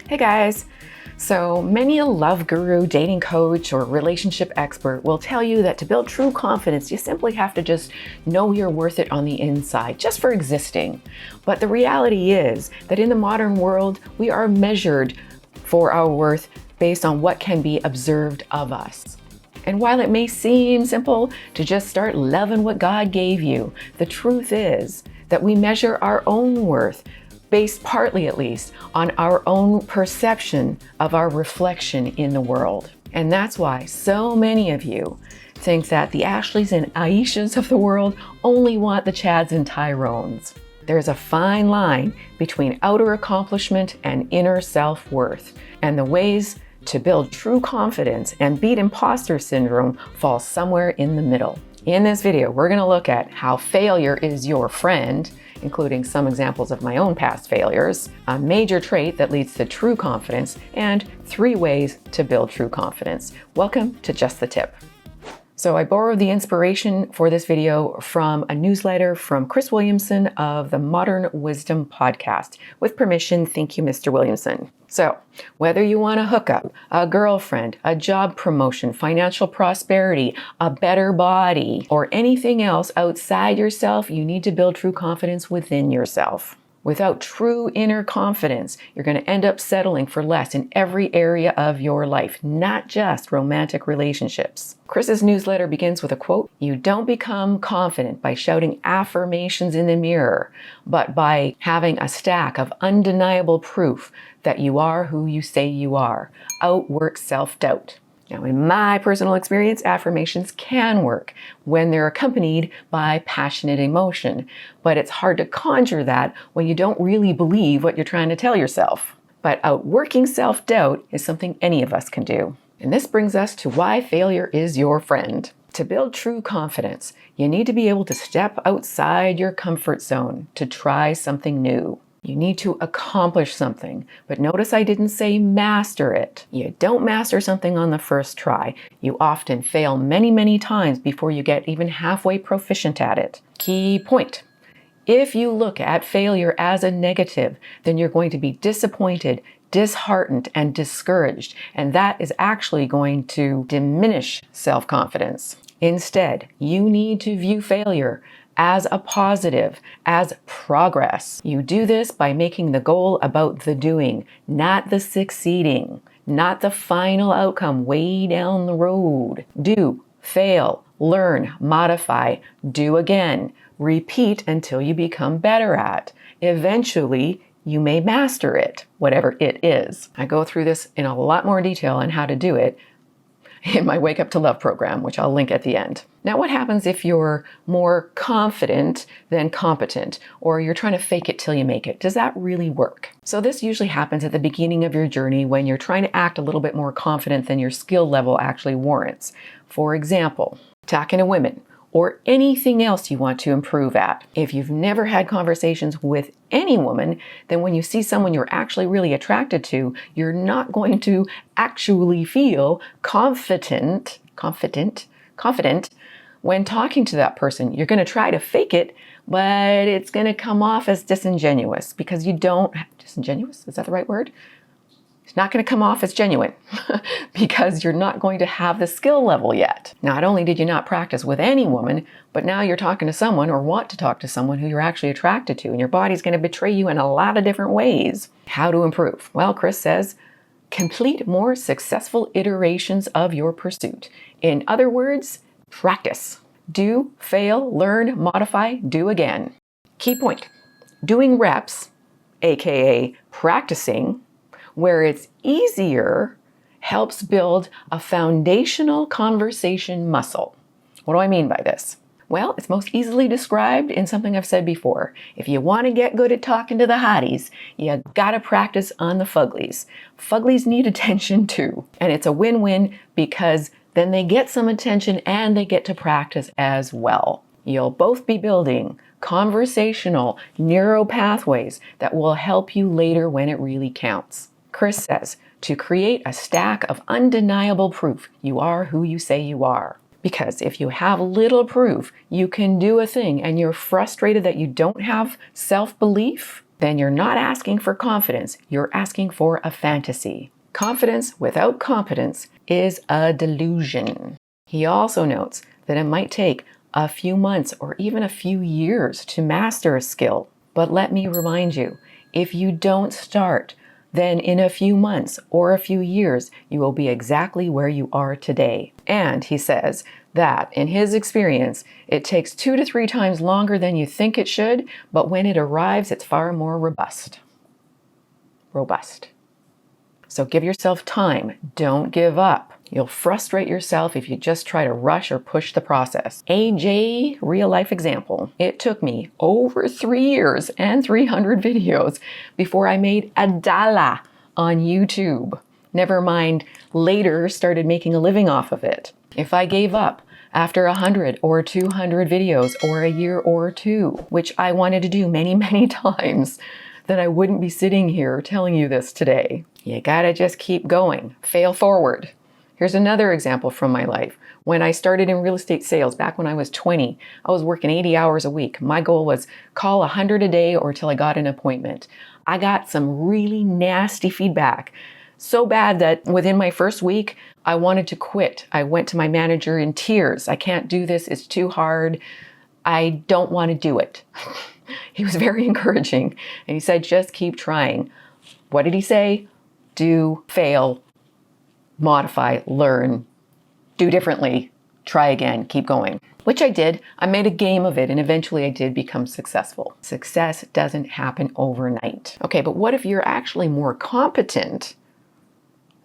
Hey guys! So many a love guru, dating coach, or relationship expert will tell you that to build true confidence, you simply have to just know you're worth it on the inside, just for existing. But the reality is that in the modern world, we are measured for our worth based on what can be observed of us. And while it may seem simple to just start loving what God gave you, the truth is that we measure our own worth based partly at least on our own perception of our reflection in the world. And that's why so many of you think that the Ashleys and Aishas of the world only want the Chads and Tyrones. There's a fine line between outer accomplishment and inner self-worth, and the ways to build true confidence and beat imposter syndrome fall somewhere in the middle. In this video, we're going to look at how failure is your friend, including some examples of my own past failures, a major trait that leads to true confidence, and 3 ways to build true confidence. Welcome to Just the Tip. So I borrowed the inspiration for this video from a newsletter from Chris Williamson of the Modern Wisdom podcast. With permission, thank you, Mr. Williamson. So whether you want a hookup, a girlfriend, a job promotion, financial prosperity, a better body, or anything else outside yourself, you need to build true confidence within yourself. Without true inner confidence, you're going to end up settling for less in every area of your life, not just romantic relationships. Chris's newsletter begins with a quote, "You don't become confident by shouting affirmations in the mirror, but by having a stack of undeniable proof that you are who you say you are. Outwork self-doubt." Now, in my personal experience, affirmations can work when they're accompanied by passionate emotion, but it's hard to conjure that when you don't really believe what you're trying to tell yourself. But outworking self-doubt is something any of us can do. And this brings us to why failure is your friend. To build true confidence, you need to be able to step outside your comfort zone to try something new. You need to accomplish something, but notice I didn't say master it. You don't master something on the first try. You often fail many, many times before you get even halfway proficient at it. Key point. If you look at failure as a negative, then you're going to be disappointed, disheartened, and discouraged, and that is actually going to diminish self-confidence. Instead, you need to view failure as a positive, as progress. You do this by making the goal about the doing, not the succeeding, not the final outcome way down the road. Do, fail, learn, modify, do again, repeat until you become better at. Eventually, you may master it, whatever it is. I go through this in a lot more detail on how to do it in my Wake Up to Love program, which I'll link at the end. Now, what happens if you're more confident than competent, or you're trying to fake it till you make it? Does that really work? So this usually happens at the beginning of your journey when you're trying to act a little bit more confident than your skill level actually warrants. For example, talking to women, or anything else you want to improve at. If you've never had conversations with any woman, then when you see someone you're actually really attracted to, you're not going to actually feel confident when talking to that person. You're going to try to fake it, but it's going to come off as disingenuous because you don't, disingenuous, is that the right word? It's not going to come off as genuine because you're not going to have the skill level yet. Not only did you not practice with any woman, but now you're talking to someone or want to talk to someone who you're actually attracted to, and your body's going to betray you in a lot of different ways. How to improve? Well, Chris says, complete more successful iterations of your pursuit. In other words, practice. Do, fail, learn, modify, do again. Key point. Doing reps, aka practicing, where it's easier, helps build a foundational conversation muscle. What do I mean by this? Well, it's most easily described in something I've said before. If you want to get good at talking to the hotties, you gotta practice on the fugglies. Fugglies need attention too. And it's a win-win because then they get some attention and they get to practice as well. You'll both be building conversational neural pathways that will help you later when it really counts. Chris says, to create a stack of undeniable proof you are who you say you are. Because if you have little proof you can do a thing and you're frustrated that you don't have self-belief, then you're not asking for confidence, you're asking for a fantasy. Confidence without competence is a delusion. He also notes that it might take a few months or even a few years to master a skill. But let me remind you, if you don't start, then in a few months or a few years, you will be exactly where you are today. And he says that in his experience, it takes 2 to 3 times longer than you think it should, but when it arrives, it's far more robust. So give yourself time. Don't give up. You'll frustrate yourself if you just try to rush or push the process. AJ, real life example. It took me over 3 years and 300 videos before I made $1 on YouTube. Never mind, later started making a living off of it. If I gave up after 100 or 200 videos or a year or 2, which I wanted to do many, many times, then I wouldn't be sitting here telling you this today. You gotta just keep going. Fail forward. Here's another example from my life. When I started in real estate sales back when I was 20, I was working 80 hours a week. My goal was call 100 a day or till I got an appointment. I got some really nasty feedback. So bad that within my first week, I wanted to quit. I went to my manager in tears. I can't do this. It's too hard. I don't want to do it. He was very encouraging. And he said, just keep trying. What did he say? Do, fail, modify, learn, do differently, try again, keep going. Which I did. I made a game of it and eventually I did become successful. Success doesn't happen overnight. Okay, but what if you're actually more competent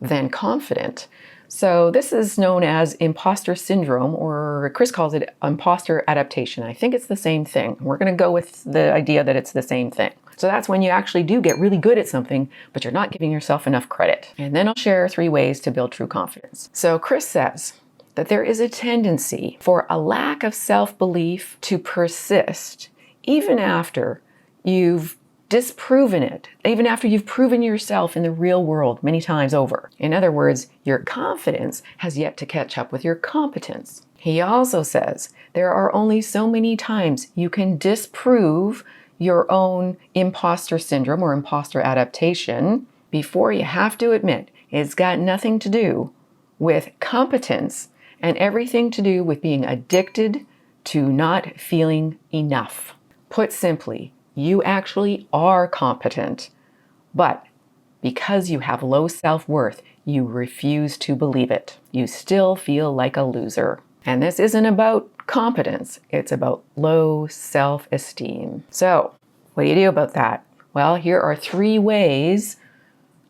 than confident? So this is known as imposter syndrome, or Chris calls it imposter adaptation. I think it's the same thing. We're going to go with the idea that it's the same thing. So that's when you actually do get really good at something, but you're not giving yourself enough credit. And then I'll share 3 ways to build true confidence. So Chris says that there is a tendency for a lack of self-belief to persist even after you've disproven it, even after you've proven yourself in the real world many times over. In other words, your confidence has yet to catch up with your competence. He also says there are only so many times you can disprove your own imposter syndrome or imposter adaptation before you have to admit it's got nothing to do with competence and everything to do with being addicted to not feeling enough. Put simply, you actually are competent, but because you have low self-worth, you refuse to believe it. You still feel like a loser. And this isn't about competence, it's about low self-esteem. So, what do you do about that? Well, here are 3 ways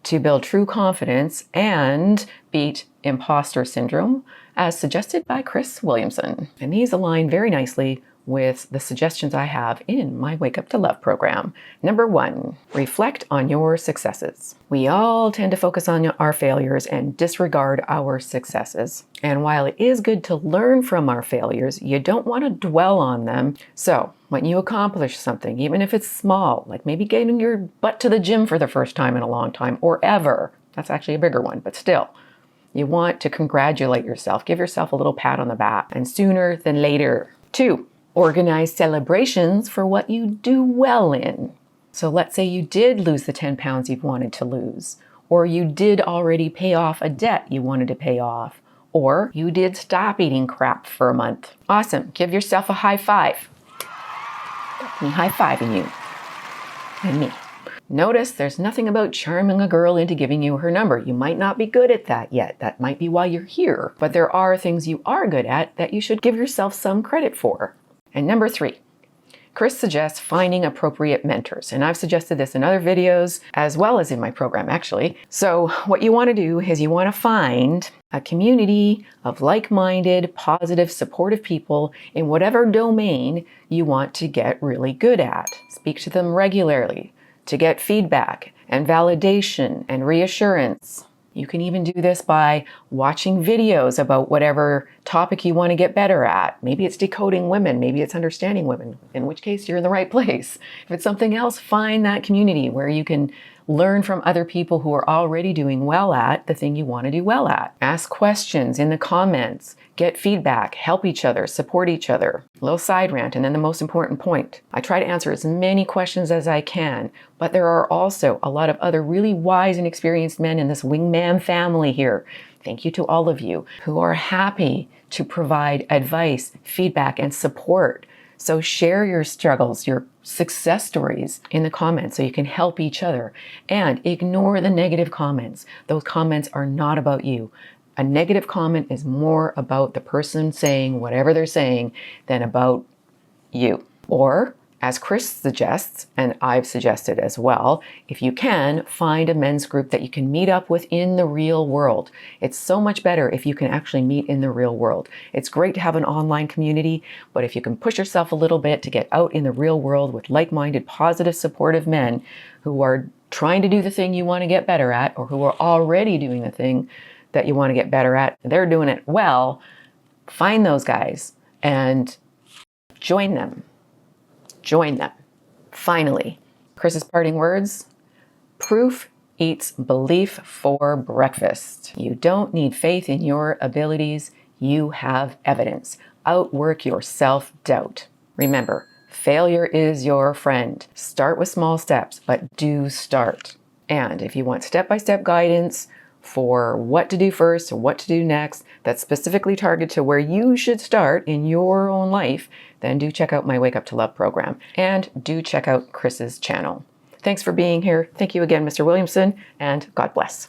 to build true confidence and beat imposter syndrome, as suggested by Chris Williamson. And these align very nicely with the suggestions I have in my Wake Up to Love program. Number 1, reflect on your successes. We all tend to focus on our failures and disregard our successes. And while it is good to learn from our failures, you don't want to dwell on them. So when you accomplish something, even if it's small, like maybe getting your butt to the gym for the first time in a long time or ever, that's actually a bigger one, but still, you want to congratulate yourself. Give yourself a little pat on the back, and sooner than later. 2, organize celebrations for what you do well in. So let's say you did lose the 10 pounds you've wanted to lose, or you did already pay off a debt you wanted to pay off, or you did stop eating crap for a month. Awesome. Give yourself a high five. Me high-fiving you. And me. Notice there's nothing about charming a girl into giving you her number. You might not be good at that yet. That might be why you're here. But there are things you are good at that you should give yourself some credit for. And number 3, Chris suggests finding appropriate mentors. And I've suggested this in other videos as well as in my program, actually. So what you want to do is you want to find a community of like-minded, positive, supportive people in whatever domain you want to get really good at. Speak to them regularly to get feedback and validation and reassurance. You can even do this by watching videos about whatever topic you want to get better at. Maybe it's decoding women, maybe it's understanding women, in which case you're in the right place. If it's something else, find that community where you can Learn from other people who are already doing well at the thing you want to do well at. Ask questions in the comments. Get feedback. Help each other. Support each other. A little side rant, and then the most important point. I try to answer as many questions as I can, but there are also a lot of other really wise and experienced men in this Wingmam family here. Thank you to all of you who are happy to provide advice, feedback, and support. So share your struggles, your success stories in the comments so you can help each other. And ignore the negative comments. Those comments are not about you. A negative comment is more about the person saying whatever they're saying than about you. Or, as Chris suggests, and I've suggested as well, if you can, find a men's group that you can meet up with in the real world. It's so much better if you can actually meet in the real world. It's great to have an online community, but if you can push yourself a little bit to get out in the real world with like-minded, positive, supportive men who are trying to do the thing you want to get better at, or who are already doing the thing that you want to get better at, they're doing it well, find those guys and join them. Join them. Finally, Chris's parting words: proof eats belief for breakfast. You don't need faith in your abilities. You have evidence. Outwork your self-doubt. Remember, failure is your friend. Start with small steps, but do start. And if you want step-by-step guidance for what to do first or what to do next that's specifically targeted to where you should start in your own life, then do check out my Wake Up to Love program and do check out Chris's channel. Thanks for being here. Thank you again, Mr. Williamson, and God bless.